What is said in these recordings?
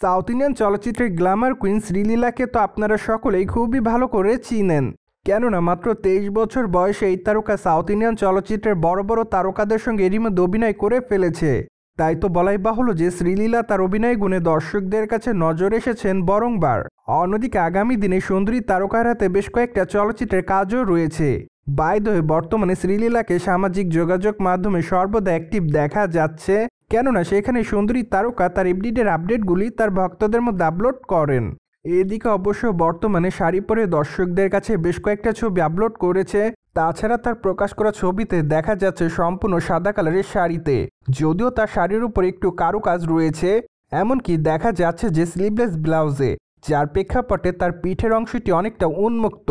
South Indian চলচ্চিত্রের Glamour queen শ্রীলীলাকে তো আপনারা সকলেই খুবই ভালো করে চিনেন, কেননা মাত্র 23 বছর বয়সে এই তারকা সাউথ ইন্ডিয়ান চলচ্চিত্রের বড় বড় তারকাদের সঙ্গে এরই মধ্যে অভিনয় করে ফেলেছে। তাই তো বলাই বাহুল্য যে শ্রীলীলা তার অভিনয় গুণে দর্শকদের কাছে নজর এসেছেন বরংবার। অন্যদিকে আগামী দিনে সুন্দরী তারকার হাতে বেশ কয়েকটা চলচ্চিত্রের কাজও রয়েছে। বাই দ্য ওয়ে, বর্তমানে শ্রীলীলাকে সামাজিক যোগাযোগ মাধ্যমে সর্বদা অ্যাক্টিভ দেখা যাচ্ছে, কেননা সেখানে সুন্দরী তারকা তার এভরিডের আপডেটগুলি তার ভক্তদের মধ্যে আপলোড করেন। এদিকে অবশ্য বর্তমানে শাড়ি পরে দর্শকদের কাছে বেশ কয়েকটা ছবি আপলোড করেছে। তাছাড়া তার প্রকাশ করা ছবিতে দেখা যাচ্ছে সম্পূর্ণ সাদা কালারের শাড়িতে, যদিও তার শাড়ির উপর একটু কারুকাজ রয়েছে, এমনকি দেখা যাচ্ছে যে স্লিভলেস ব্লাউজে, যার প্রেক্ষাপটে তার পিঠের অংশটি অনেকটা উন্মুক্ত।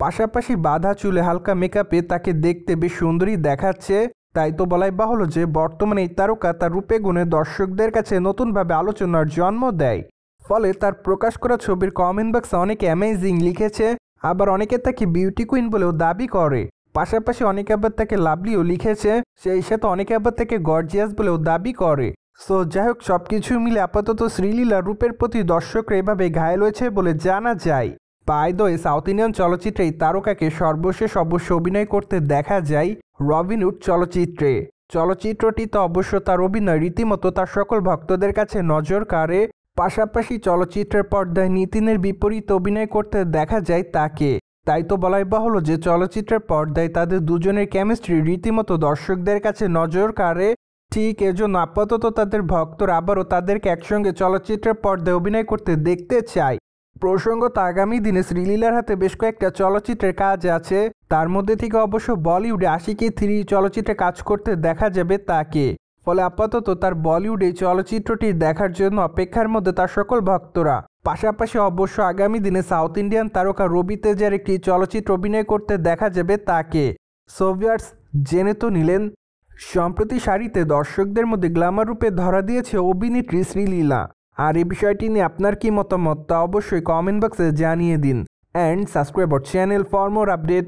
পাশাপাশি বাঁধা চুলে হালকা মেকআপে তাকে দেখতে বেশ সুন্দরী দেখাচ্ছে। তাই তো বলাই বাহুল্য যে বর্তমানে এই তারকা তার রূপে গুণে দর্শকদের কাছে নতুনভাবে আলোচনার জন্ম দেয়। ফলে তার প্রকাশ করা ছবির কমেন্ট বক্সে অনেকে অ্যামেজিং লিখেছে, আবার অনেকে তাকে বিউটি কুইন বলেও দাবি করে। পাশাপাশি অনেকে আবার তাকে লাভলিও লিখেছে, সেই সাথে অনেকে আবার তাকে গর্জিয়াস বলেও দাবি করে। সো যাই হোক, সবকিছু মিলে আপাতত শ্রীলীলার রূপের প্রতি দর্শকরা এভাবে ঘায়েল হয়েছে বলে জানা যায়। By the way, South Indian চলচ্চিত্রে এই তারকাকে সর্বশেষ অবশ্য অভিনয় করতে দেখা যায় রবিনহুড চলচ্চিত্রে। চলচ্চিত্রটিতে অবশ্য তার অভিনয় রীতিমতো তার সকল ভক্তদের কাছে নজর কাড়ে। পাশাপাশি চলচ্চিত্রের পর্দায় নিতিনের বিপরীত অভিনয় করতে দেখা যায় তাকে। তাই তো বলাই বাহুল্য যে চলচ্চিত্রের পর্দায় তাদের দুজনের কেমিস্ট্রি রীতিমতো দর্শকদের কাছে নজর কাড়ে। ঠিক এজন্য আপাতত তাদের ভক্তরা আবারও তাদেরকে একসঙ্গে চলচ্চিত্রের পর্দায় অভিনয় করতে দেখতে চায়। প্রসঙ্গত আগামী দিনে শ্রীলীলার হাতে বেশ কয়েকটা চলচ্চিত্রের কাজ আছে, তার মধ্যে থেকে অবশ্য বলিউডে আশিকি 3 চলচ্চিত্রে কাজ করতে দেখা যাবে তাকে। ফলে আপাতত তার বলিউডে চলচ্চিত্রটি দেখার জন্য অপেক্ষার মধ্যে তার সকল ভক্তরা। পাশাপাশি অবশ্য আগামী দিনে সাউথ ইন্ডিয়ান তারকা রবি তেজের একটি চলচ্চিত্র অভিনয় করতে দেখা যাবে তাকে। সো ভিউয়ার্স, জেনে তো নিলেন, সম্প্রতি শাড়িতে দর্শকদের মধ্যে গ্ল্যামার রূপে ধরা দিয়েছে অভিনেত্রী শ্রীলীলা। আর এই বিষয়টি নিয়ে আপনার কি মতামত তা অবশ্যই কমেন্ট বক্সে জানিয়ে দিন। And subscribe our channel for more update.